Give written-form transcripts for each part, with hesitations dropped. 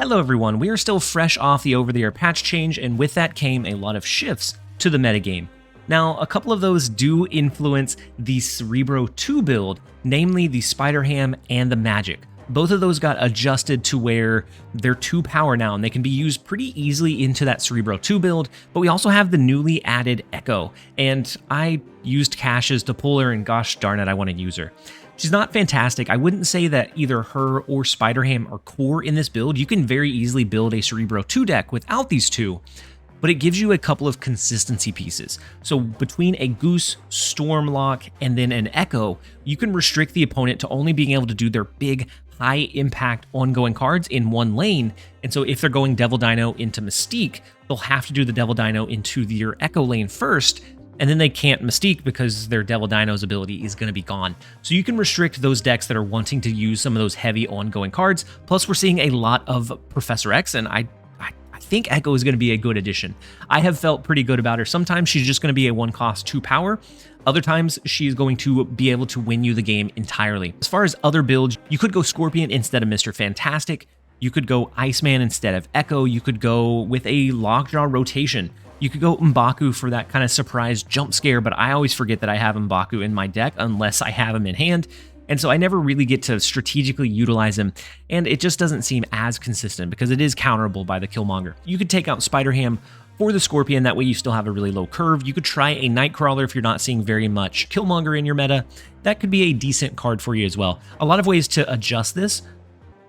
Hello everyone, we are still fresh off the over-the-air patch change, and with that came a lot of shifts to the metagame. Now, a couple of those do influence the Cerebro 2 build, namely the Spider Ham and the Magik. Both of those got adjusted to where they're 2 power now, and they can be used pretty easily into that Cerebro 2 build, but we also have the newly added Echo, and I used caches to pull her, and gosh darn it, I want to use her. She's not fantastic. I wouldn't say that either her or Spider Ham are core in this build. You can very easily build a Cerebro 2 deck without these two, but it gives you a couple of consistency pieces. So between a Goose, Stormlock, and then an Echo, you can restrict the opponent to only being able to do their big, high-impact ongoing cards in one lane. And so if they're going Devil Dino into Mystique, they'll have to do the Devil Dino into your Echo lane first, and then they can't Mystique because their Devil Dino's ability is going to be gone. So you can restrict those decks that are wanting to use some of those heavy ongoing cards. Plus, we're seeing a lot of Professor X, and I think Echo is going to be a good addition. I have felt pretty good about her. Sometimes she's just going to be a 1-cost 2 power. Other times, she's going to be able to win you the game entirely. As far as other builds, you could go Scorpion instead of Mr. Fantastic. You could go Iceman instead of Echo. You could go with a Lockjaw rotation. You could go M'Baku for that kind of surprise jump scare, but I always forget that I have M'Baku in my deck unless I have him in hand. And so I never really get to strategically utilize him, and it just doesn't seem as consistent because it is counterable by the Killmonger. You could take out Spider Ham for the Scorpion, that way you still have a really low curve. You could try a Nightcrawler if you're not seeing very much Killmonger in your meta. That could be a decent card for you as well. A lot of ways to adjust this,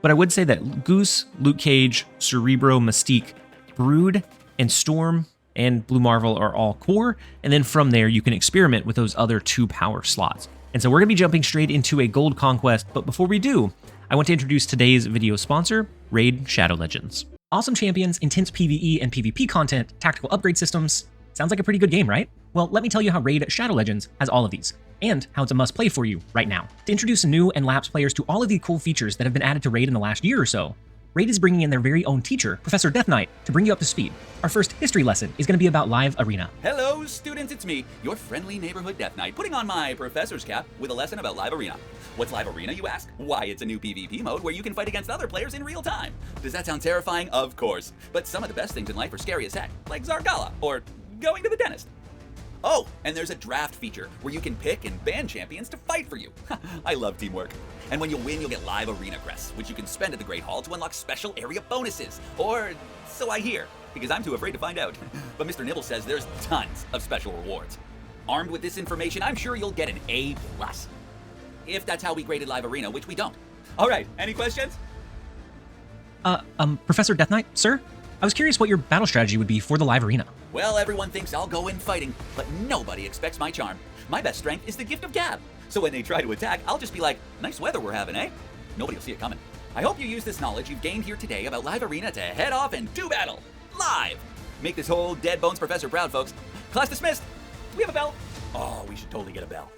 but I would say that Goose, Luke Cage, Cerebro, Mystique, Brood, and Storm, and Blue Marvel are all core, and then from there you can experiment with those other 2 power slots. And so we're going to be jumping straight into a gold conquest, but before we do, I want to introduce today's video sponsor, Raid Shadow Legends. Awesome champions, intense PvE and PvP content, tactical upgrade systems. Sounds like a pretty good game, right? Well, let me tell you how Raid Shadow Legends has all of these, and how it's a must play for you right now. To introduce new and lapsed players to all of the cool features that have been added to Raid in the last year or so, Raid is bringing in their very own teacher, Professor Death Knight, to bring you up to speed. Our first history lesson is going to be about Live Arena. Hello, students, it's me, your friendly neighborhood Death Knight, putting on my professor's cap with a lesson about Live Arena. What's Live Arena, you ask? Why, it's a new PvP mode where you can fight against other players in real time. Does that sound terrifying? Of course. But some of the best things in life are scary as heck, like Zargala, or going to the dentist. Oh, and there's a draft feature where you can pick and ban champions to fight for you. I love teamwork. And when you win, you'll get live arena crests, which you can spend at the Great Hall to unlock special area bonuses. Or so I hear, because I'm too afraid to find out. But Mr. Nibble says there's tons of special rewards. Armed with this information, I'm sure you'll get an A+. If that's how we graded Live Arena, which we don't. All right, any questions? Professor Death Knight, sir? I was curious what your battle strategy would be for the Live Arena. Well, everyone thinks I'll go in fighting, but nobody expects my charm. My best strength is the gift of gab. So when they try to attack, I'll just be like, nice weather we're having, eh? Nobody will see it coming. I hope you use this knowledge you've gained here today about Live Arena to head off and do battle. Live! Make this whole Dead Bones Professor proud, folks. Class dismissed. Do we have a bell? Oh, we should totally get a bell.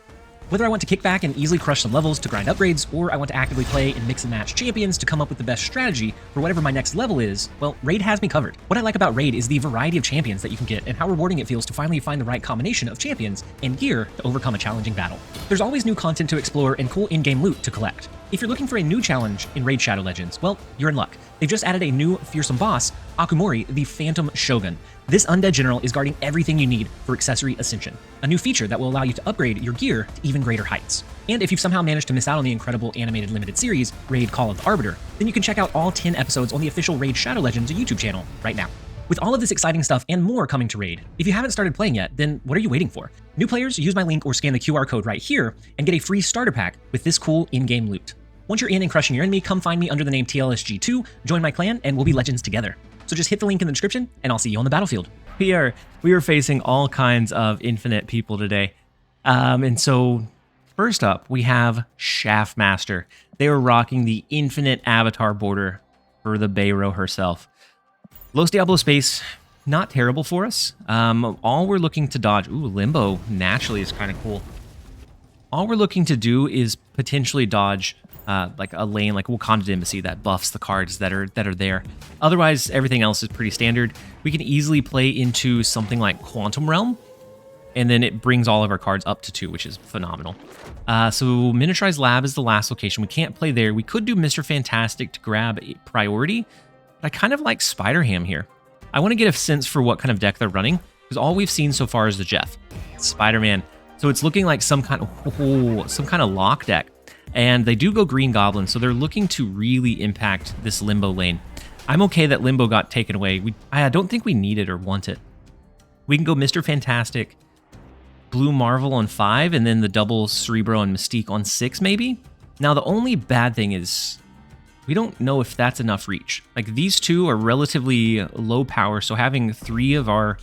Whether I want to kick back and easily crush some levels to grind upgrades, or I want to actively play and mix and match champions to come up with the best strategy for whatever my next level is, well, Raid has me covered. What I like about Raid is the variety of champions that you can get and how rewarding it feels to finally find the right combination of champions and gear to overcome a challenging battle. There's always new content to explore and cool in-game loot to collect. If you're looking for a new challenge in Raid Shadow Legends, well, you're in luck. They've just added a new fearsome boss, Akumori, the Phantom Shogun. This undead general is guarding everything you need for Accessory Ascension, a new feature that will allow you to upgrade your gear to even greater heights. And if you've somehow managed to miss out on the incredible animated limited series, Raid Call of the Arbiter, then you can check out all 10 episodes on the official Raid Shadow Legends YouTube channel right now. With all of this exciting stuff and more coming to Raid, if you haven't started playing yet, then what are you waiting for? New players, use my link or scan the QR code right here and get a free starter pack with this cool in-game loot. Once you're in and crushing your enemy, come find me under the name TLSG2, join my clan, and we'll be legends together. So just hit the link in the description, and I'll see you on the battlefield. We are facing all kinds of infinite people today. And so first up, we have Shaftmaster. They are rocking the infinite avatar border for the Bayro herself. Los Diablo space, not terrible for us. All we're looking to dodge... Ooh, Limbo naturally is kind of cool. All we're looking to do is potentially dodge like a lane like Wakanda Embassy that buffs the cards that are there. Otherwise, everything else is pretty standard. We can easily play into something like Quantum Realm, and then it brings all of our cards up to 2, which is phenomenal. So Miniaturized Lab is the last location. We can't play there. We could do Mr. Fantastic to grab a priority, but I kind of like Spider Ham here. I want to get a sense for what kind of deck they're running, because all we've seen so far is the Jeff. Spider-Man. So it's looking like some kind of lock deck. And they do go Green Goblin, so they're looking to really impact this Limbo lane. I'm okay that Limbo got taken away. I don't think we need it or want it. We can go Mr. Fantastic, Blue Marvel on 5, and then the double Cerebro and Mystique on 6, maybe? Now, the only bad thing is we don't know if that's enough reach. Like, these two are relatively low power, so having three of our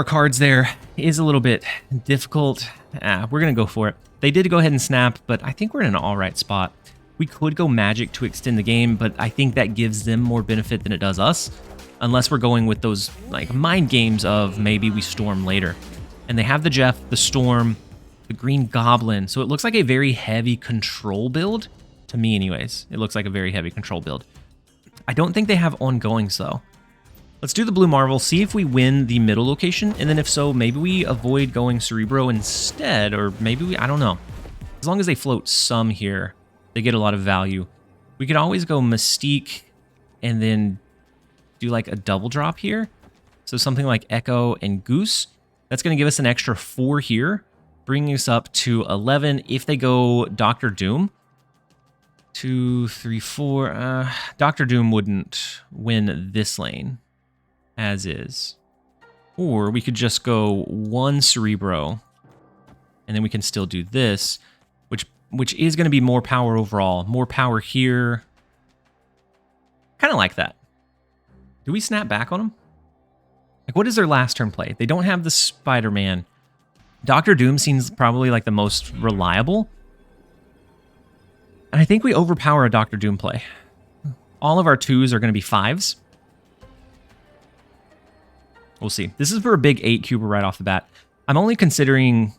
cards there is a little bit difficult. We're going to go for it. They did go ahead and snap, but I think we're in an all right spot. We could go Magic to extend the game, but I think that gives them more benefit than it does us, unless we're going with those like mind games of maybe we Storm later. And they have the Jeff, the Storm, the Green Goblin, so it looks like a very heavy control build. To me anyways, it looks like a very heavy control build. I don't think they have ongoings though. Let's do the Blue Marvel, see if we win the middle location, and then if so, maybe we avoid going Cerebro instead, or maybe I don't know. As long as they float some here, they get a lot of value. We could always go Mystique and then do like a double drop here. So something like Echo and Goose. That's going to give us an extra 4 here, bringing us up to 11. If they go Dr. Doom, 2, 3, 4. Dr. Doom wouldn't win this lane as is. Or we could just go 1 Cerebro, and then we can still do this, which is going to be more power overall. More power here. Kind of like that. Do we snap back on them? Like, what is their last turn play? They don't have the Spider-Man. Dr. Doom seems probably like the most reliable. And I think we overpower a Dr. Doom play. All of our 2s are going to be 5s. We'll see. This is for a big 8 cuber right off the bat. I'm only considering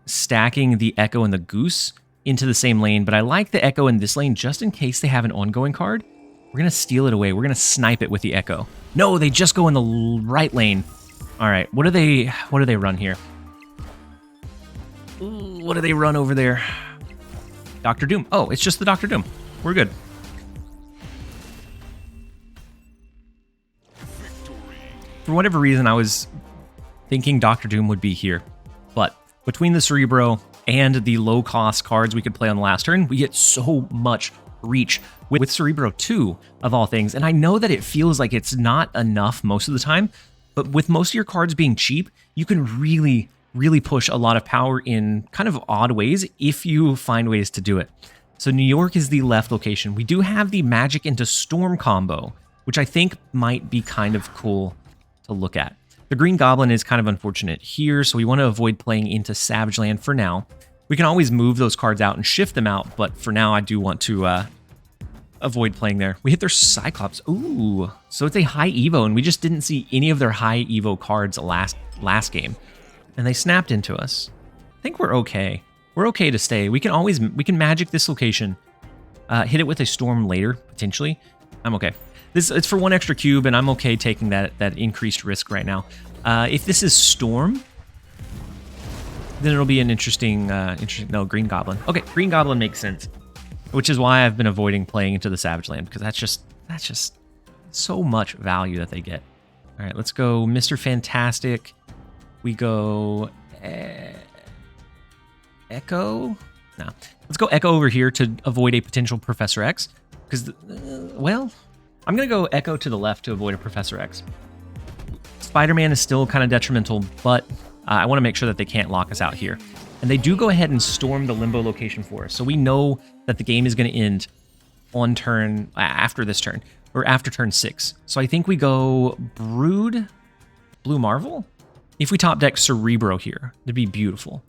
stacking the Echo and the Goose into the same lane, but I like the Echo in this lane just in case they have an ongoing card. We're going to steal it away. We're going to snipe it with the Echo. No, they just go in the right lane. All right, what do they run here? Ooh, what do they run over there? Dr. Doom. Oh, it's just the Dr. Doom. We're good. For whatever reason, I was thinking Dr. Doom would be here. But between the Cerebro and the low-cost cards we could play on the last turn, we get so much reach with Cerebro 2, of all things. And I know that it feels like it's not enough most of the time, but with most of your cards being cheap, you can really push a lot of power in kind of odd ways if you find ways to do it. So New York is the left location. We do have the Magic into Storm combo, which I think might be kind of cool to look at. The Green Goblin is kind of unfortunate here, so we want to avoid playing into Savage Land for now. We can always move those cards out and shift them out, but for now I do want to avoid playing there. We hit their Cyclops. Ooh, so it's a high Evo, and we just didn't see any of their high Evo cards last game. And they snapped into us. I think we're okay. We're okay to stay. We can Magic this location. Hit it with a Storm later, potentially. I'm okay. It's for 1 extra cube, and I'm okay taking that increased risk right now. If this is Storm, then it'll be an interesting... No, Green Goblin. Okay, Green Goblin makes sense. Which is why I've been avoiding playing into the Savage Land, because that's just so much value that they get. All right, let's go Mr. Fantastic. We go Echo. No, let's go Echo over here to avoid a potential Professor X. Because, well, I'm going to go Echo to the left to avoid a Professor X. Spider-Man is still kind of detrimental, but I want to make sure that they can't lock us out here. And they do go ahead and storm the Limbo location for us. So we know that the game is going to end on turn, after this turn, or after turn 6. So I think we go Brood, Blue Marvel. If we top deck Cerebro here, it'd be beautiful.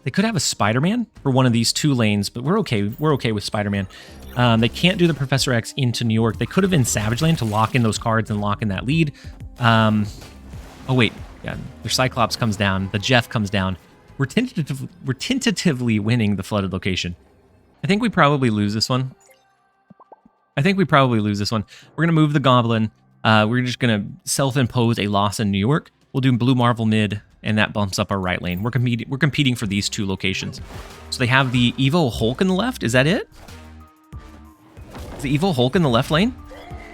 They could have a Spider-Man for one of these 2 lanes, but we're okay. We're okay with Spider-Man. They can't do the Professor X into New York. They could have been Savage Land to lock in those cards and lock in that lead. Oh, wait. Yeah, their Cyclops comes down. The Jeff comes down. We're tentatively winning the flooded location. I think we probably lose this one. We're going to move the Goblin. We're just going to self-impose a loss in New York. We'll do Blue Marvel mid, and that bumps up our right lane. We're competing for these 2 locations. So they have the Evo Hulk in the left. Is that it? The Evil Hulk in the left lane?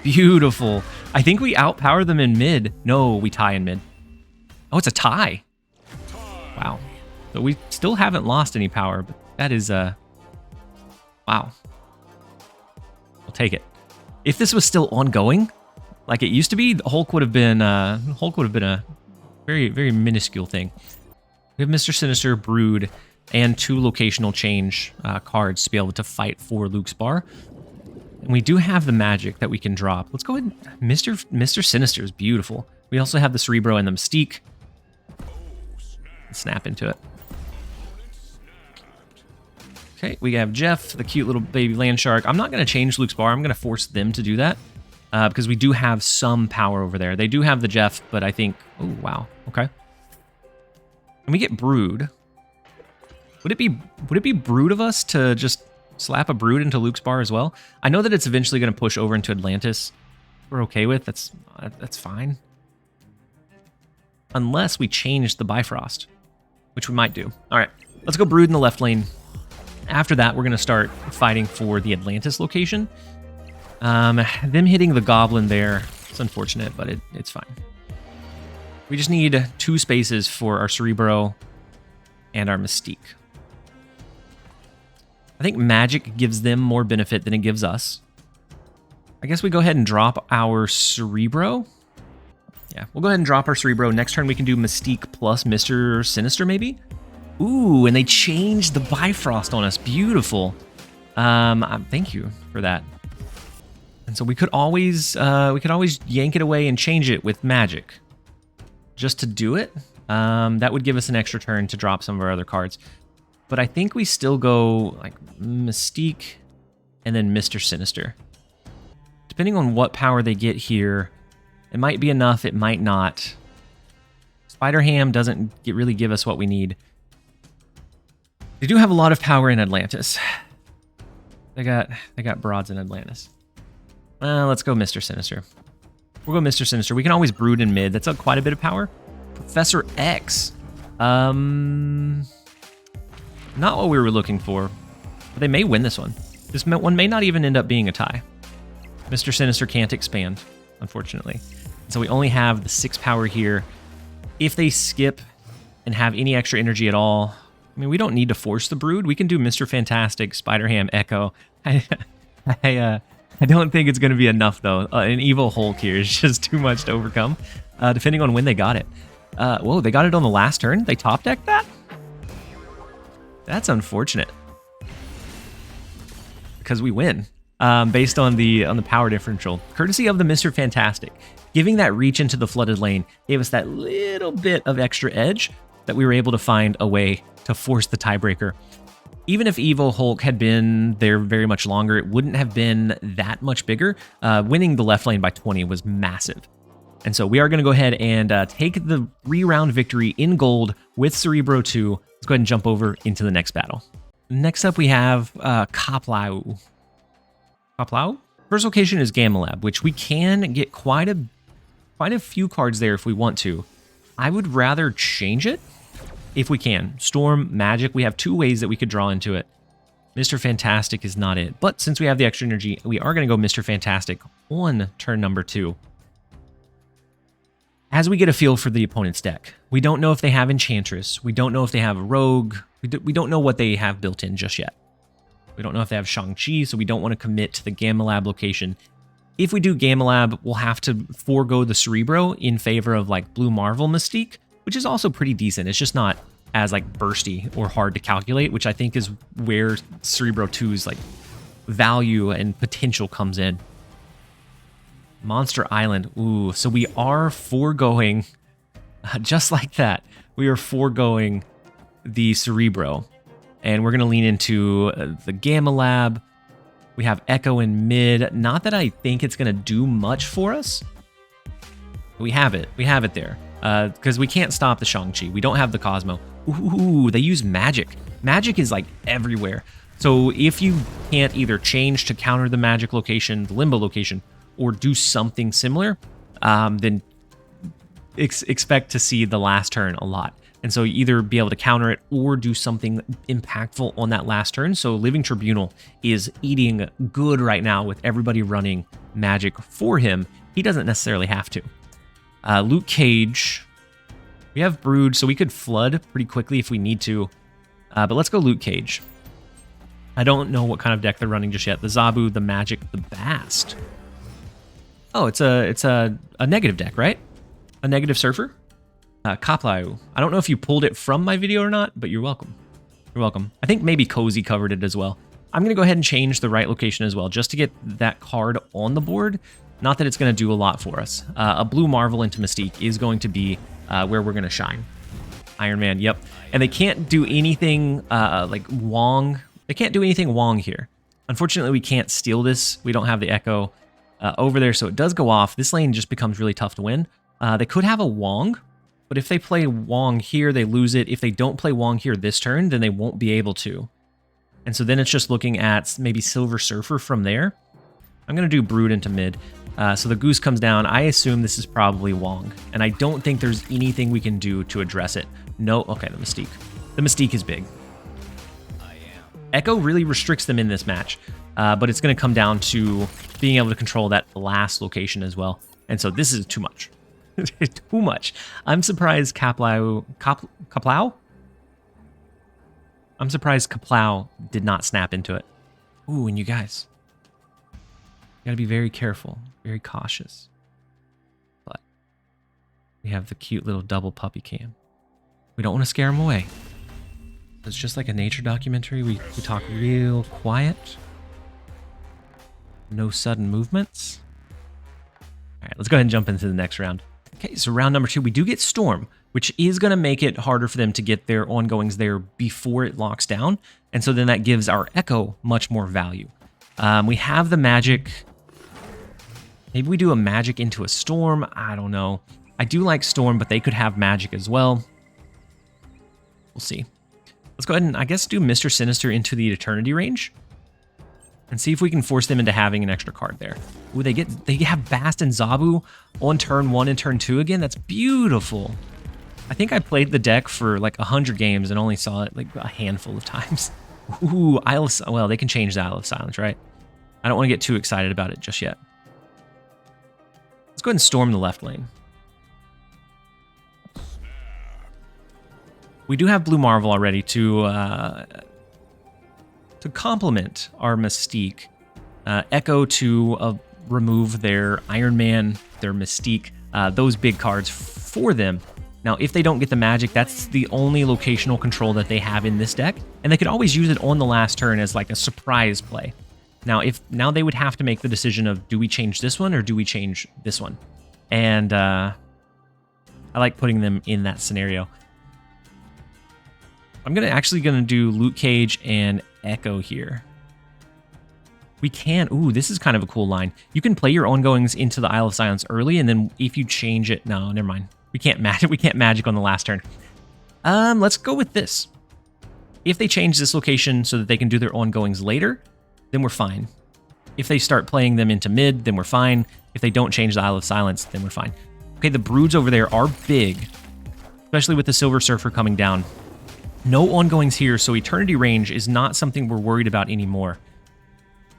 Beautiful. I think we outpower them in mid. No, we tie in mid. Oh, it's a tie. Wow. So we still haven't lost any power, but that is, wow. We'll take it. If this was still ongoing, like it used to be, Hulk would have been a very, very minuscule thing. We have Mr. Sinister, Brood, and 2 locational change cards to be able to fight for Luke's bar. And we do have the magic that we can drop. Let's go ahead. Mr. Sinister is beautiful. We also have the Cerebro and the Mystique. Snap into it. Okay, we have Jeff, the cute little baby land shark. I'm not going to change Luke's bar. I'm going to force them to do that because we do have some power over there. They do have the Jeff, but I think... Oh, wow. Okay. And we get Brood. Would it be Brood of us to just slap a Brood into Luke's bar as well? I know that it's eventually going to push over into Atlantis. We're okay with that's fine. Unless we change the Bifrost, which we might do. All right, let's go Brood in the left lane. After that, we're going to start fighting for the Atlantis location. Them hitting the Goblin there, it's unfortunate, but it's fine. We just need 2 spaces for our Cerebro and our Mystique. I think Magik gives them more benefit than it gives us. I guess we go ahead and drop our Cerebro. Yeah, we'll go ahead and drop our Cerebro. Next turn we can do Mystique plus Mr. Sinister maybe? Ooh, and they changed the Bifrost on us. Beautiful. Thank you for that. And so we could always yank it away and change it with Magik. Just to do it. That would give us an extra turn to drop some of our other cards. But I think we still go like Mystique and then Mr. Sinister. Depending on what power they get here, it might be enough, it might not. Spider Ham doesn't really give us what we need. They do have a lot of power in Atlantis. They got broads in Atlantis. Let's go Mr. Sinister. We'll go Mr. Sinister. We can always Brood in mid. That's quite a bit of power. Professor X. Not what we were looking for. But they may win this one. This one may not even end up being a tie. Mr. Sinister can't expand, unfortunately. So we only have the 6 power here. If they skip and have any extra energy at all, I mean, we don't need to force the Brood. We can do Mr. Fantastic, Spider Ham, Echo. I don't think it's going to be enough, though. An Evil Hulk here is just too much to overcome, depending on when they got it. Whoa, they got it on the last turn? They top decked that? That's unfortunate. Because we win, based on the power differential. Courtesy of the Mr. Fantastic. Giving that reach into the flooded lane gave us that little bit of extra edge that we were able to find a way to force the tiebreaker. Even if Evil Hulk had been there very much longer, it wouldn't have been that much bigger. Winning the left lane by 20 was massive. And so we are going to go ahead and take the re-round victory in gold with Cerebro 2. Let's go ahead and jump over into the next battle. Next up, we have Kaplau. Kaplau? First location is Gamma Lab, which we can get quite a few cards there if we want to. I would rather change it if we can. Storm, Magik, we have 2 ways that we could draw into it. Mr. Fantastic is not it. But since we have the extra energy, we are going to go Mr. Fantastic on turn number 2. As we get a feel for the opponent's deck, we don't know if they have Enchantress. We don't know if they have Rogue. We don't know what they have built in just yet. We don't know if they have Shang-Chi, so we don't want to commit to the Gamma Lab location. If we do Gamma Lab, we'll have to forego the Cerebro in favor of like Blue Marvel Mystique, which is also pretty decent. It's just not as like bursty or hard to calculate, which I think is where Cerebro 2's like value and potential comes in. Monster Island. Ooh, so we are foregoing, just like that, we are foregoing the Cerebro. And we're going to lean into the Gamma Lab. We have Echo in mid. Not that I think it's going to do much for us. We have it. We have it there. Because we can't stop the Shang-Chi. We don't have the Cosmo. Ooh, they use Magik. Magik is like everywhere. So if you can't either change to counter the Magik location, the Limbo location, or do something similar, then expect to see the last turn a lot. And so you either be able to counter it or do something impactful on that last turn. So Living Tribunal is eating good right now with everybody running Magic for him. He doesn't necessarily have to. Luke Cage. We have Brood, so we could flood pretty quickly if we need to. But let's go Luke Cage. I don't know what kind of deck they're running just yet. The Zabu, the Magic, the Bast. Oh, it's a negative deck, right? A negative Surfer? Kaplau. I don't know if you pulled it from my video or not, but you're welcome. You're welcome. I think maybe Cozy covered it as well. I'm going to go ahead and change the right location as well, just to get that card on the board. Not that it's going to do a lot for us. A Blue Marvel into Mystique is going to be where we're going to shine. Iron Man, yep. And they can't do anything like Wong. They can't do anything Wong here. Unfortunately, we can't steal this. We don't have the Echo over there, so it does go off. This lane just becomes really tough to win. They could have a Wong, but if they play Wong here, they lose it. If they don't play Wong here this turn, then they won't be able to. And so then it's just looking at maybe Silver Surfer from there. I'm going to do Brood into mid. So the Goose comes down. I assume this is probably Wong. And I don't think there's anything we can do to address it. No, okay, the Mystique. The Mystique is big. Echo really restricts them in this match. But it's going to come down to being able to control that last location as well. And so this is too much. Too much. I'm surprised Kaplau? I'm surprised Kaplau did not snap into it. Ooh, and you guys, you gotta be very careful, very cautious. But we have the cute little double puppy cam. We don't want to scare him away. It's just like a nature documentary. We talk real quiet. No sudden movements. All right, let's go ahead and jump into the next round. Okay, so round number 2, we do get Storm, which is going to make it harder for them to get their ongoings there before it locks down. And so then that gives our Echo much more value. We have the Magic. Maybe we do a Magic into a Storm. I don't know. I do like Storm, but they could have Magic as well. We'll see. Let's go ahead and, I guess, do Mr. Sinister into the Eternity range and see if we can force them into having an extra card there. Ooh, they have Bast and Zabu on turn 1 and turn 2 again. That's beautiful. I think I played the deck for like 100 games and only saw it like a handful of times. Ooh, well, they can change the Isle of Silence, right? I don't want to get too excited about it just yet. Let's go ahead and storm the left lane. We do have Blue Marvel already to complement our Mystique. Echo to remove their Iron Man, their Mystique, those big cards for them. Now, if they don't get the Magic, that's the only locational control that they have in this deck, and they could always use it on the last turn as like a surprise play. Now they would have to make the decision of, do we change this one or do we change this one? And I like putting them in that scenario. I'm actually gonna do Luke Cage and Echo here. We can. Ooh, this is kind of a cool line. You can play your ongoings into the Isle of Silence early, and then if you change it, no, never mind. We can't magic. We can't magic on the last turn. Let's go with this. If they change this location so that they can do their ongoings later, then we're fine. If they start playing them into mid, then we're fine. If they don't change the Isle of Silence, then we're fine. Okay, the Broods over there are big, especially with the Silver Surfer coming down. No ongoings here, so Eternity range is not something we're worried about anymore.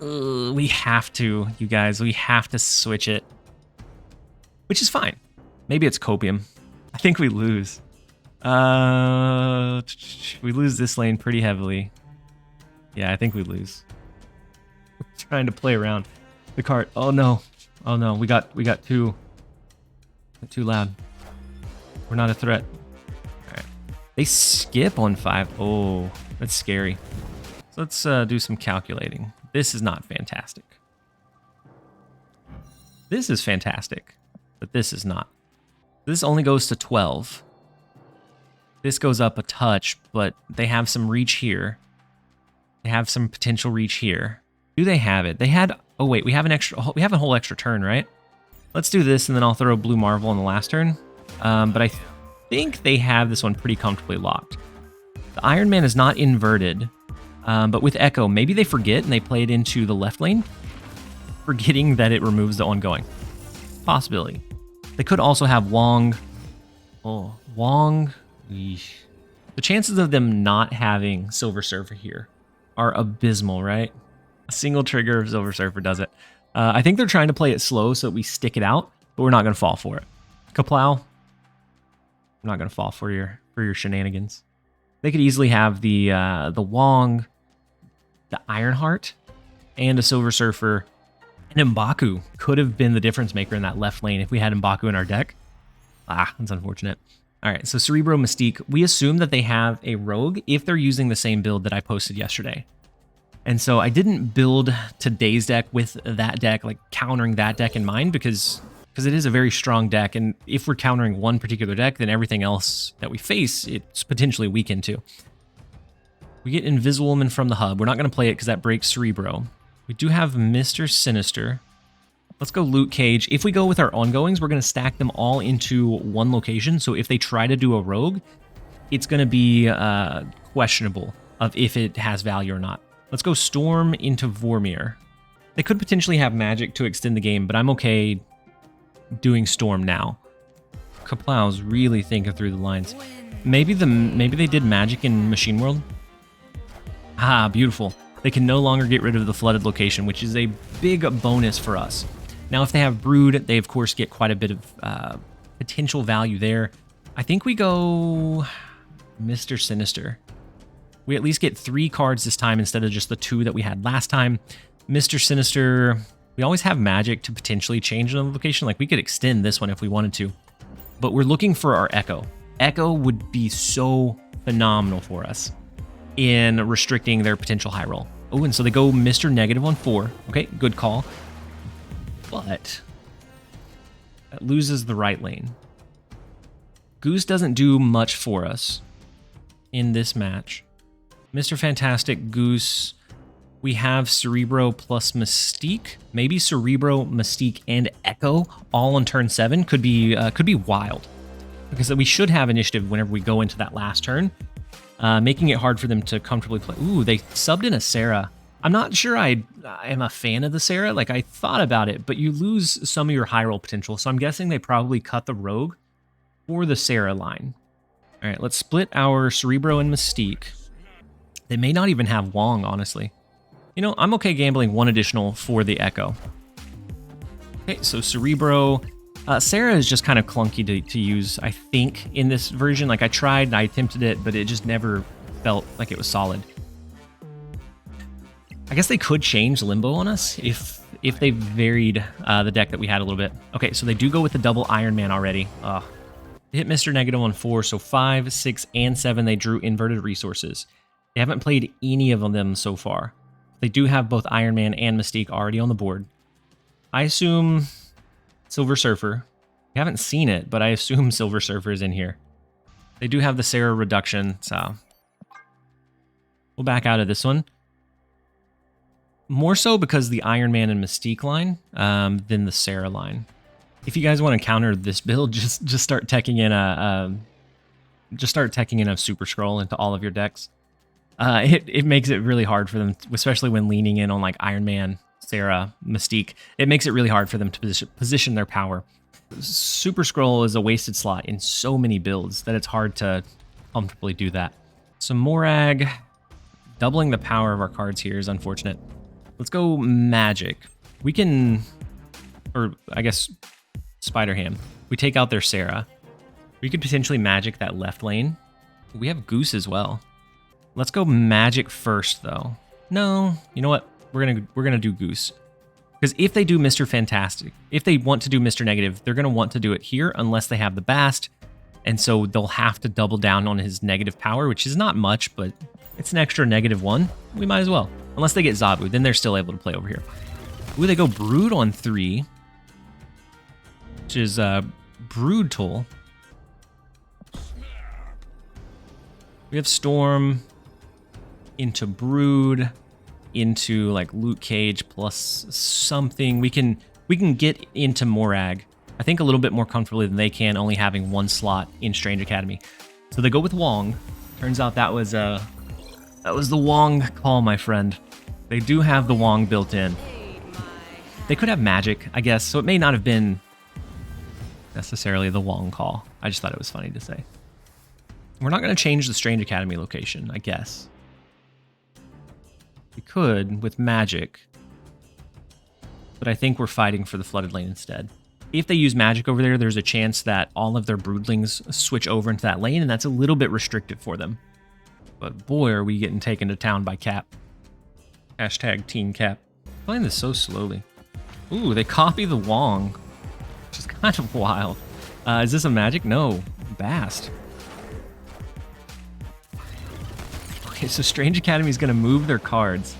We have to, you guys. We have to switch it, which is fine. Maybe it's Copium. I think we lose. We lose this lane pretty heavily. Yeah, I think we lose. We're trying to play around the cart. Oh no. Oh no. We got too loud. We're not a threat. All right. They skip on 5. Oh, that's scary. So let's do some calculating. This is not fantastic. This is fantastic, but this is not. This only goes to 12. This goes up a touch, but they have some reach here. They have some potential reach here. Do they have it? They had... Oh, wait. We have a whole extra turn, right? Let's do this, and then I'll throw Blue Marvel on the last turn. But I think they have this one pretty comfortably locked. The Iron Man is not inverted. But with Echo, maybe they forget and they play it into the left lane, forgetting that it removes the ongoing. Possibility. They could also have Wong. Oh, Wong, Eesh. The chances of them not having Silver Surfer here are abysmal, right? A single trigger of Silver Surfer does it. I think they're trying to play it slow so that we stick it out, but we're not going to fall for it. Kaplow, I'm not going to fall for your shenanigans. They could easily have the Wong, the Ironheart, and a Silver Surfer. And M'Baku could have been the difference maker in that left lane if we had M'Baku in our deck. Ah, that's unfortunate. All right, so Cerebro, Mystique. We assume that they have a Rogue if they're using the same build that I posted yesterday. And so I didn't build today's deck with that deck, like countering that deck in mind, because it is a very strong deck. And if we're countering one particular deck, then everything else that we face, it's potentially weakened to. We get Invisible Woman from the hub. We're not going to play it because that breaks Cerebro. We do have Mr. Sinister. Let's go Luke Cage. If we go with our ongoings, we're going to stack them all into one location. So if they try to do a rogue, it's going to be questionable of if it has value or not. Let's go Storm into Vormir. They could potentially have Magic to extend the game, but I'm okay doing Storm now. Kaplow's really thinking through the lines. Maybe they did Magic in Machine World. Ah, beautiful. They can no longer get rid of the flooded location, which is a big bonus for us. Now, if they have Brood, they of course get quite a bit of potential value there. I think we go Mr. Sinister. We at least get 3 cards this time instead of just the 2 that we had last time. Mr. Sinister, we always have Magic to potentially change another location. Like, we could extend this one if we wanted to. But we're looking for our Echo. Echo would be so phenomenal for us in restricting their potential high roll. Oh, and so they go Mr. Negative on 4. Okay, good call. But that loses the right lane. Goose doesn't do much for us in this match. Mr. Fantastic, Goose. We have Cerebro plus Mystique. Maybe Cerebro, Mystique, and Echo all on turn 7 could be wild, because we should have initiative whenever we go into that last turn, making it hard for them to comfortably play. Ooh, they subbed in a Sarah. I'm not sure I am a fan of the Sarah. Like, I thought about it, but you lose some of your high roll potential. So I'm guessing they probably cut the Rogue for the Sarah line. All right, let's split our Cerebro and Mystique. They may not even have Wong, honestly. You know, I'm okay gambling 1 additional for the Echo. Okay, so Cerebro. Sarah is just kind of clunky to use, I think, in this version. Like, I tried and I attempted it, but it just never felt like it was solid. I guess they could change Limbo on us if they varied the deck that we had a little bit. Okay, so they do go with the double Iron Man already. They hit Mr. Negative on 4, so 5, 6, and 7 they drew inverted resources. They haven't played any of them so far. They do have both Iron Man and Mystique already on the board. I assume Silver Surfer. We haven't seen it, but I assume Silver Surfer is in here. They do have the Sarah reduction, so we'll back out of this one. More so because the Iron Man and Mystique line than the Sarah line. If you guys want to counter this build, just start teching in a Super Scroll into all of your decks. It makes it really hard for them, especially when leaning in on like Iron Man, Sarah, Mystique. It makes it really hard for them to position their power. Super Scroll is a wasted slot in so many builds that it's hard to comfortably do that. So Morag, doubling the power of our cards here is unfortunate. Let's go Magic. We can, or I guess Spider Ham. We take out their Sarah. We could potentially Magic that left lane. We have Goose as well. Let's go Magic first, though. No, you know what? We're gonna do Goose, because if they do Mr. Fantastic, if they want to do Mr. Negative, they're gonna want to do it here unless they have the Bast, and so they'll have to double down on his negative power, which is not much, but it's an extra -1. We might as well, unless they get Zabu, then they're still able to play over here. Ooh, they go Brood on 3, which is Brood Toll. We have Storm into Brood, into like Luke Cage plus something. We can get into Morag, I think, a little bit more comfortably than they can, only having 1 slot in Strange Academy. So they go with Wong. Turns out that was the Wong call, my friend. They do have the Wong built in. They could have Magic, I guess, so it may not have been necessarily the Wong call. I just thought it was funny to say. We're not going to change the Strange Academy location, I guess. We could with Magik, but I think we're fighting for the flooded lane instead. If they use Magik over there, there's a chance that all of their broodlings switch over into that lane, and that's a little bit restrictive for them. But boy, are we getting taken to town by Cap. Hashtag Team Cap. I'm playing this so slowly. Ooh, they copy the Wong, which is kind of wild. Is this a Magik? No, Bast. Okay, so Strange Academy is going to move their cards.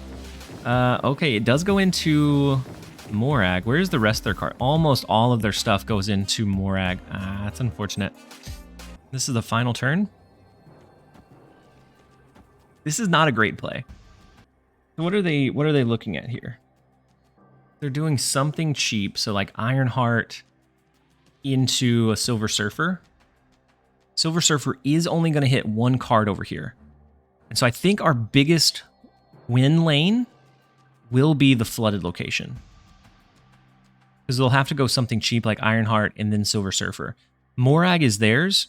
Okay, it does go into Morag. Where's the rest of their card? Almost all of their stuff goes into Morag. That's unfortunate. This is the final turn. This is not a great play. What are they looking at here? They're doing something cheap, so like Ironheart into a Silver Surfer. Silver Surfer is only going to hit one card over here. And so I think our biggest win lane will be the flooded location. Because they'll have to go something cheap like Ironheart and then Silver Surfer. Morag is theirs,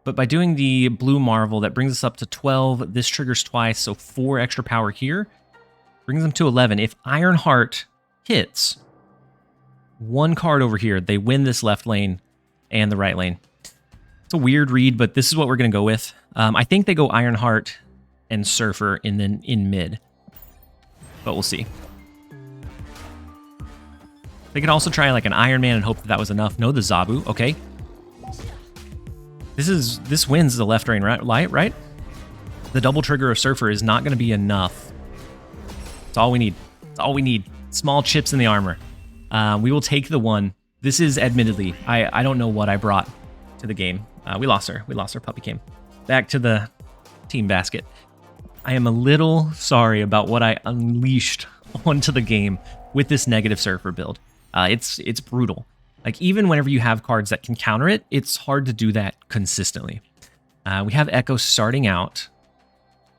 but by doing the blue Marvel, that brings us up to 12. This triggers twice, so 4 extra power here. Brings them to 11. If Ironheart hits one card over here, they win this left lane and the right lane. It's a weird read, but this is what we're going to go with. I think they go Ironheart and Surfer and then in mid. But we'll see. They could also try like an Iron Man and hope that was enough. No, the Zabu. Okay. This wins the left lane, right? The double trigger of Surfer is not going to be enough. It's all we need. It's all we need. Small chips in the armor. We will take the one. This is admittedly, I don't know what I brought to the game. We lost her. We lost our puppy cam. Back to the team basket. I am a little sorry about what I unleashed onto the game with this negative Surfer build. It's brutal. Like, even whenever you have cards that can counter it, it's hard to do that consistently. We have Echo starting out.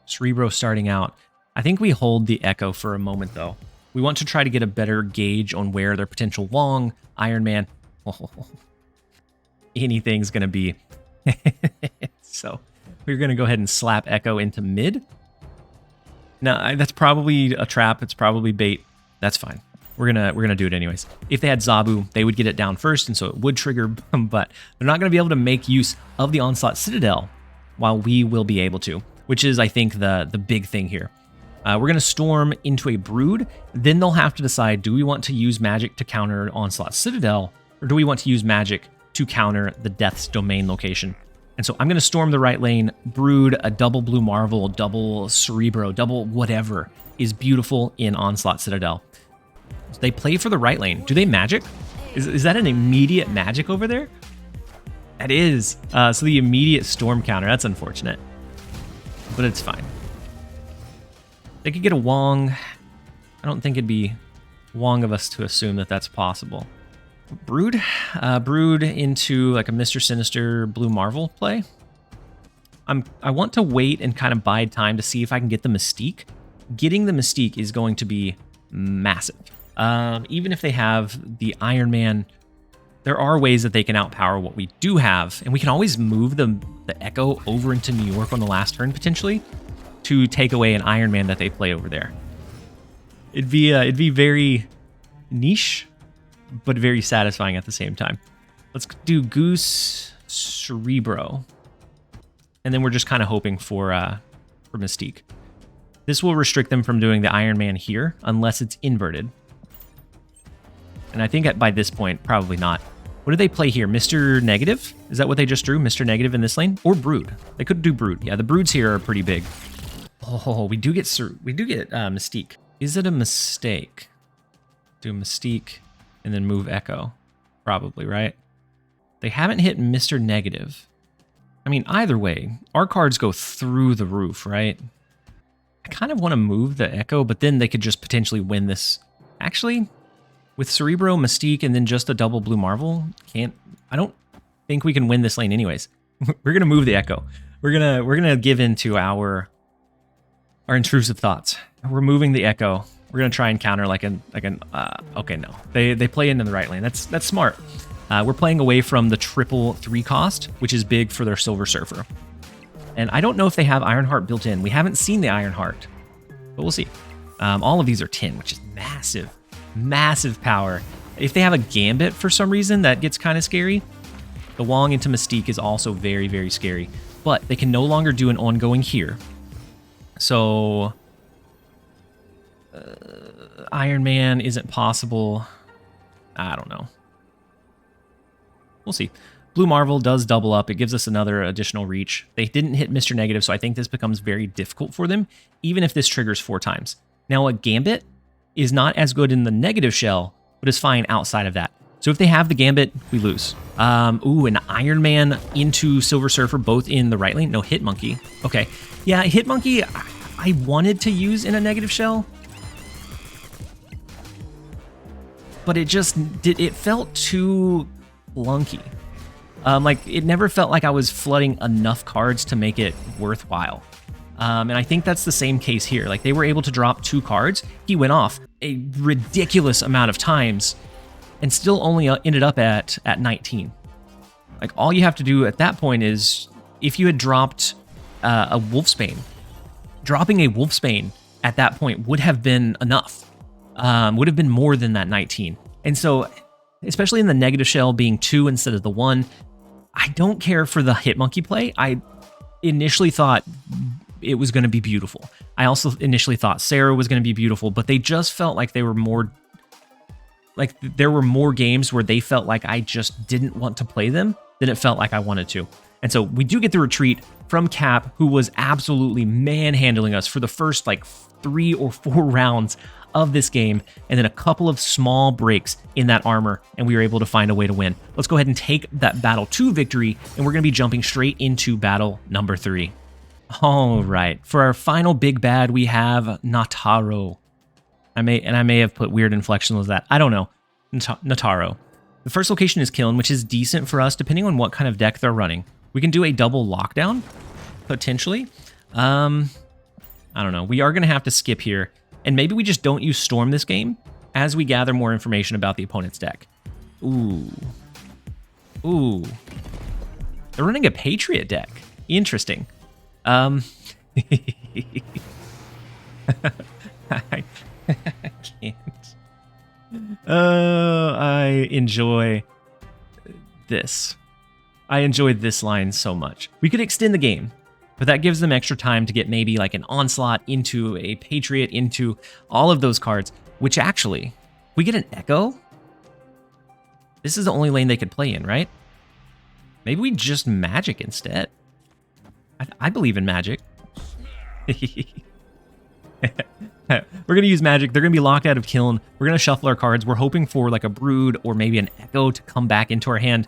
Cerebro starting out. I think we hold the Echo for a moment, though. We want to try to get a better gauge on where their potential Wong, Iron Man, anything's going to be. So we're going to go ahead and slap Echo into mid. Now, that's probably a trap. It's probably bait. That's fine. We're gonna do it anyways. If they had Zabu, they would get it down first, and so it would trigger, but they're not going to be able to make use of the Onslaught Citadel, while we will be able to, which is, I think, the big thing here. We're going to storm into a Brood, then they'll have to decide, do we want to use Magik to counter Onslaught Citadel, or do we want to use Magik to counter the Death's Domain location? And so I'm going to storm the right lane, Brood, a double Blue Marvel, double Cerebro, double whatever is beautiful in Onslaught Citadel. So they play for the right lane. Do they Magik? Is that an immediate Magik over there? That is. So the immediate storm counter, that's unfortunate. But it's fine. They could get a Wong. I don't think it'd be Wong of us to assume that that's possible. Brood? Brood into like a Mr. Sinister Blue Marvel play. I want to wait and kind of bide time to see if I can get the Mystique. Getting the Mystique is going to be massive. Even if they have the Iron Man, there are ways that they can outpower what we do have, and we can always move the Echo over into New York on the last turn potentially to take away an Iron Man that they play over there. It'd be very niche, but very satisfying at the same time. Let's do Goose Cerebro, and then we're just kind of hoping for Mystique. This will restrict them from doing the Iron Man here unless it's inverted. And I think by this point, probably not. What do they play here? Mr. Negative? Is that what they just drew? Mr. Negative in this lane? Or Brood? They could do Brood. Yeah, the Broods here are pretty big. Oh, we do get Mystique. Is it a mistake? Do Mystique and then move Echo? Probably, right? They haven't hit Mr. Negative. I mean, either way, our cards go through the roof, right? I kind of want to move the Echo, but then they could just potentially win this. Actually, with Cerebro, Mystique, and then just a double Blue Marvel, I don't think we can win this lane anyways. We're gonna move the Echo. We're gonna give in to our intrusive thoughts. We're moving the Echo. We're gonna try and counter okay, no. They play into the right lane. That's smart. We're playing away from the triple 3 cost, which is big for their Silver Surfer. And I don't know if they have Ironheart built in. We haven't seen the Ironheart, but we'll see. All of these are 10, which is massive, massive power. If they have a Gambit for some reason, that gets kind of scary. The Wong into Mystique is also very, very scary. But they can no longer do an ongoing here. So Iron Man isn't possible. I don't know. We'll see. Blue Marvel does double up. It gives us another additional reach. They didn't hit Mr. Negative, so I think this becomes very difficult for them, even if this triggers 4 times. Now, a Gambit is not as good in the negative shell, but is fine outside of that. So if they have the Gambit, we lose. Ooh, an Iron Man into Silver Surfer, both in the right lane. No, Hit Monkey. Okay. Yeah, Hit Monkey, I wanted to use in a negative shell, but it just it felt too clunky. Like, it never felt like I was flooding enough cards to make it worthwhile. And I think that's the same case here. Like, they were able to drop 2 cards. He went off a ridiculous amount of times and still only ended up at 19. Like, all you have to do at that point is, if you had dropped a Wolfsbane, dropping a Wolfsbane at that point would have been enough. Would have been more than that 19. And so, especially in the negative shell being 2 instead of the 1, I don't care for the Hitmonkey play. I initially thought it was going to be beautiful. I also initially thought Sarah was going to be beautiful, but they just felt like they were more... Like, there were more games where they felt like I just didn't want to play them than it felt like I wanted to. And so we do get the retreat from Cap, who was absolutely manhandling us for the first, like, 3 or 4 rounds of this game, and then a couple of small breaks in that armor, and we were able to find a way to win. Let's go ahead and take that Battle 2 victory, and we're going to be jumping straight into Battle number 3. All right, for our final big bad, we have Nataro. I may have put weird inflections with that. I don't know. Nataro. The first location is Kiln, which is decent for us, depending on what kind of deck they're running. We can do a double lockdown, potentially. I don't know. We are going to have to skip here. And maybe we just don't use Storm this game as we gather more information about the opponent's deck. Ooh. Ooh. They're running a Patriot deck. Interesting. I can't. I enjoy this. I enjoyed this line so much. We could extend the game, but that gives them extra time to get maybe like an Onslaught into a Patriot, into all of those cards, which actually, we get an Echo. This is the only lane they could play in, right? Maybe we just Magik instead. I believe in Magik. We're going to use Magik. They're going to be locked out of Kiln. We're going to shuffle our cards. We're hoping for like a Brood or maybe an Echo to come back into our hand.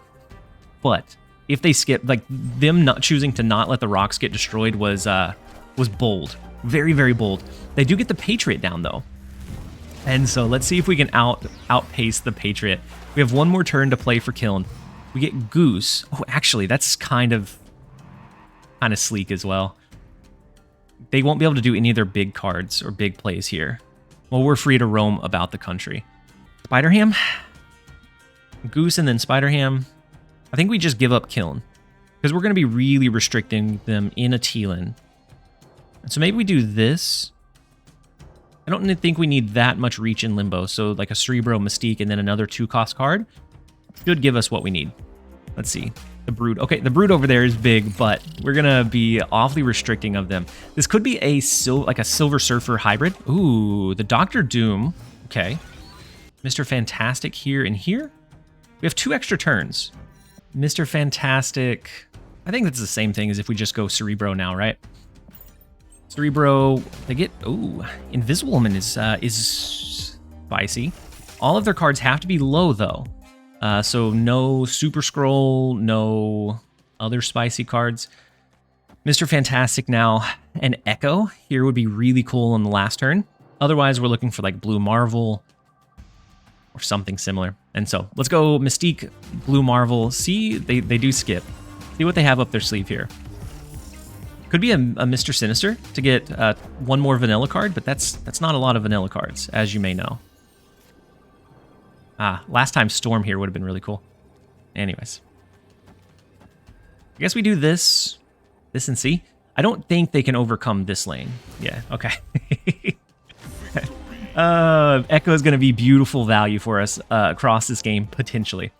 But if they skip, like them not choosing to not let the rocks get destroyed was bold. Very, very bold. They do get the Patriot down though. And so let's see if we can outpace the Patriot. We have one more turn to play for Kiln. We get Goose. Oh, actually, that's kind of sleek as well. They won't be able to do any of their big cards or big plays here. Well, we're free to roam about the country. Spider Ham? Goose and then Spider Ham. I think we just give up Kiln, because we're going to be really restricting them in a T-Lin. And so maybe we do this. I don't think we need that much reach in Limbo, so like a Cerebro, Mystique, and then another 2-cost card should give us what we need. Let's see. The Brood. Okay, the Brood over there is big, but we're going to be awfully restricting of them. This could be a Silver Surfer hybrid. Ooh, the Dr. Doom. Okay. Mr. Fantastic here and here. We have 2 extra turns. Mr. Fantastic. I think that's the same thing as if we just go Cerebro now, right? Cerebro, they get... Ooh, Invisible Woman is spicy. All of their cards have to be low, though. So no Super Scroll, no other spicy cards. Mr. Fantastic now, an Echo here would be really cool on the last turn. Otherwise, we're looking for like Blue Marvel or something similar. And so let's go Mystique, Blue Marvel. See, they do skip. See what they have up their sleeve here. Could be a Mr. Sinister to get one more vanilla card, but that's not a lot of vanilla cards, as you may know. Last time Storm here would have been really cool. Anyways. I guess we do this and see. I don't think they can overcome this lane. Yeah, okay. Echo is going to be beautiful value for us across this game, potentially.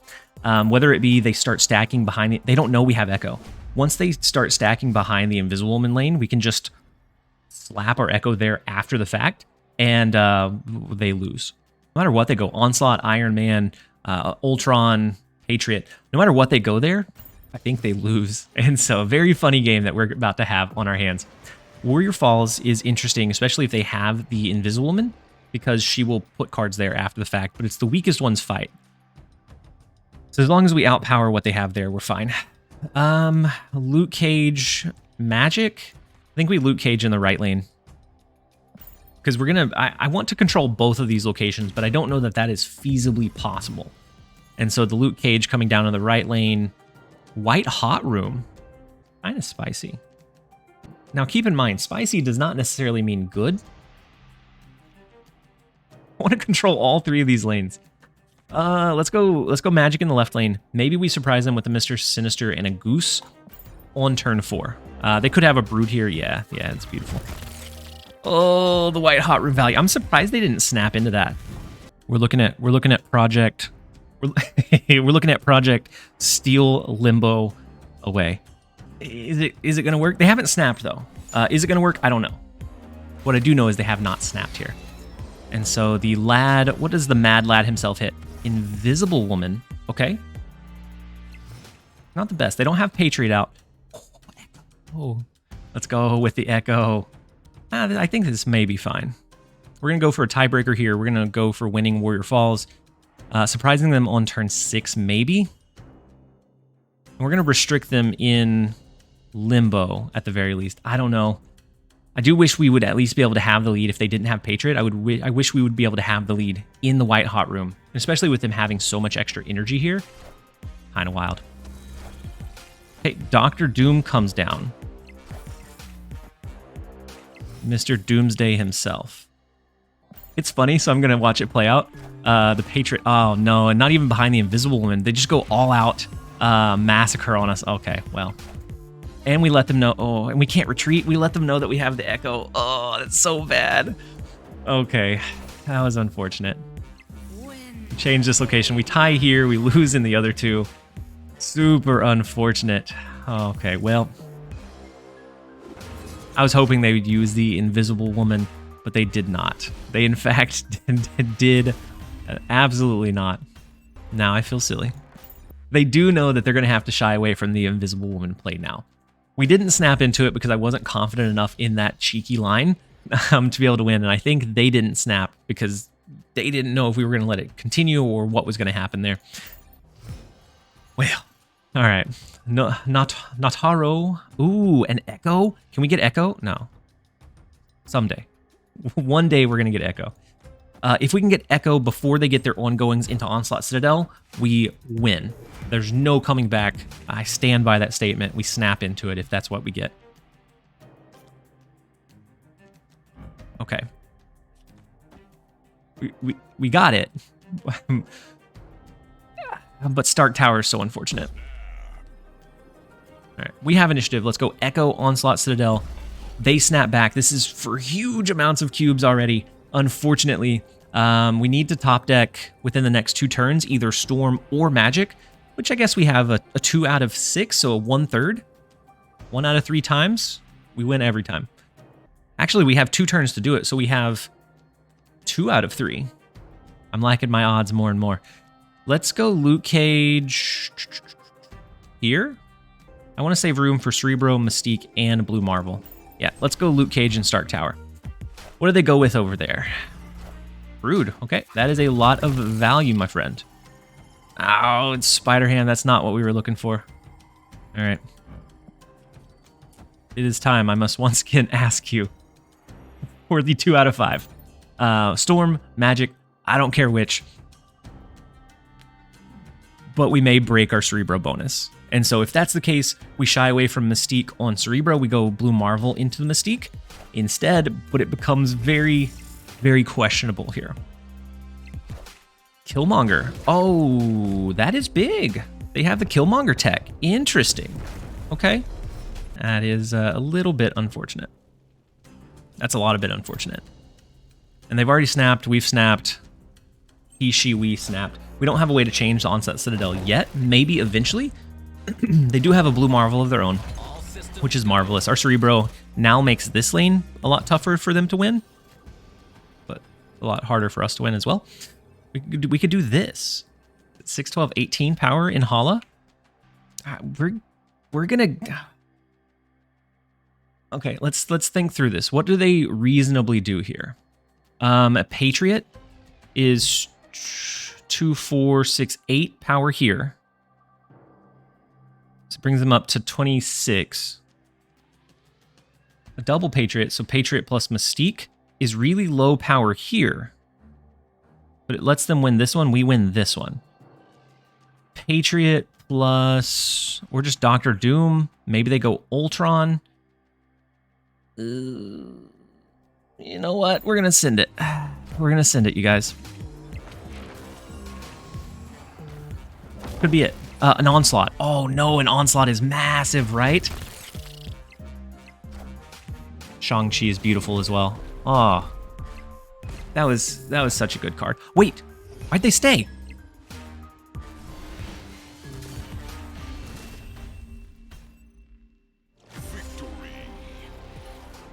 Whether it be they start stacking behind it. They don't know we have Echo. Once they start stacking behind the Invisible Woman lane, we can just slap our Echo there after the fact, and they lose. No matter what they go, Onslaught, Iron Man, Ultron, Patriot, no matter what they go there, I think they lose. And so a very funny game that we're about to have on our hands. Warrior Falls is interesting, especially if they have the Invisible Woman, because she will put cards there after the fact, but it's the weakest one's fight. So as long as we outpower what they have there, we're fine. Loot Cage, Magik. I think we Loot Cage in the right lane. Because we're going to... I want to control both of these locations, but I don't know that that is feasibly possible. And so the Loot Cage coming down in the right lane. White Hot Room. Kind of spicy. Now keep in mind, spicy does not necessarily mean good. I want to control all three of these lanes. Let's go Magik in the left lane. Maybe we surprise them with a Mr. Sinister and a Goose on turn 4. They could have a Brood here. Yeah, it's beautiful. Oh, the White Hot Room value. I'm surprised they didn't snap into that. We're looking at Project. We're looking at Project Steal Limbo away. Is it gonna work? They haven't snapped though. Is it gonna work? I don't know. What I do know is they have not snapped here. And so the lad, what does the mad lad himself hit? Invisible Woman. Okay. Not the best. They don't have Patriot out. Oh, let's go with the Echo. I think this may be fine. We're going to go for a tiebreaker here. We're going to go for winning Warrior Falls. Surprising them on turn 6, maybe. And we're going to restrict them in Limbo at the very least. I don't know. I do wish we would at least be able to have the lead if they didn't have Patriot. I wish we would be able to have the lead in the White Hot Room, especially with them having so much extra energy here. Kind of wild. Okay, Dr. Doom comes down. Mr. Doomsday himself. It's funny, so I'm going to watch it play out. The Patriot, oh no, and not even behind the Invisible Woman. They just go all out massacre on us. Okay, well. And we let them know, oh, and we can't retreat. We let them know that we have the Echo. Oh, that's so bad. Okay, that was unfortunate. Change this location. We tie here, we lose in the other two. Super unfortunate. Okay, well. I was hoping they would use the Invisible Woman, but they did not. They, in fact, did absolutely not. Now I feel silly. They do know that they're going to have to shy away from the Invisible Woman play now. We didn't snap into it because I wasn't confident enough in that cheeky line to be able to win, and I think they didn't snap because they didn't know if we were going to let it continue or what was going to happen there. Well, all right. No, Notaro. Ooh, an Echo. Can we get Echo? No. Someday. One day we're going to get Echo. If we can get Echo before they get their ongoings into Onslaught Citadel, we win. There's no coming back. I stand by that statement. We snap into it if that's what we get. Okay. We got it. But Stark Tower is so unfortunate. All right, we have initiative. Let's go Echo, Onslaught Citadel. They snap back. This is for huge amounts of cubes already. Unfortunately, we need to top deck within the next 2 turns, either Storm or Magik, which I guess we have a 2 out of 6, so a 1/3. 1 out of 3 times. We win every time. Actually, we have 2 turns to do it, so we have 2 out of 3. I'm liking my odds more and more. Let's go Loot Cage here. I want to save room for Cerebro, Mystique, and Blue Marvel. Yeah, let's go Loot Cage and Stark Tower. What do they go with over there? Brood. Okay, that is a lot of value, my friend. Oh, it's Spider Ham. That's not what we were looking for. All right. It is time. I must once again ask you for the 2 out of 5. Storm, Magik, I don't care which. But we may break our Cerebro bonus. And so if that's the case, we shy away from Mystique on Cerebro. We go Blue Marvel into the Mystique instead, but it becomes very, very questionable here. Killmonger. Oh, that is big. They have the Killmonger tech. Interesting. Okay. That is a little bit unfortunate. That's a lot of bit unfortunate. And they've already snapped. We've snapped. He, she, we snapped. We don't have a way to change the Onset Citadel yet. Maybe eventually. They do have a blue Marvel of their own, which is marvelous. Our Cerebro now makes this lane a lot tougher for them to win, but a lot harder for us to win as well. We could do this. 6, 12, 18 power in Hala. We're gonna... Okay, let's think through this. What do they reasonably do here? A Patriot is 2, 4, 6, 8 power here. So it brings them up to 26. A double Patriot, so Patriot plus Mystique, is really low power here. But it lets them win this one, we win this one. Patriot plus... or just Doctor Doom. Maybe they go Ultron. You know what? We're gonna send it. We're gonna send it, you guys. Could be it. An Onslaught. Oh no, an Onslaught is massive, right? Shang-Chi is beautiful as well. Oh, that was such a good card. Wait, why'd they stay?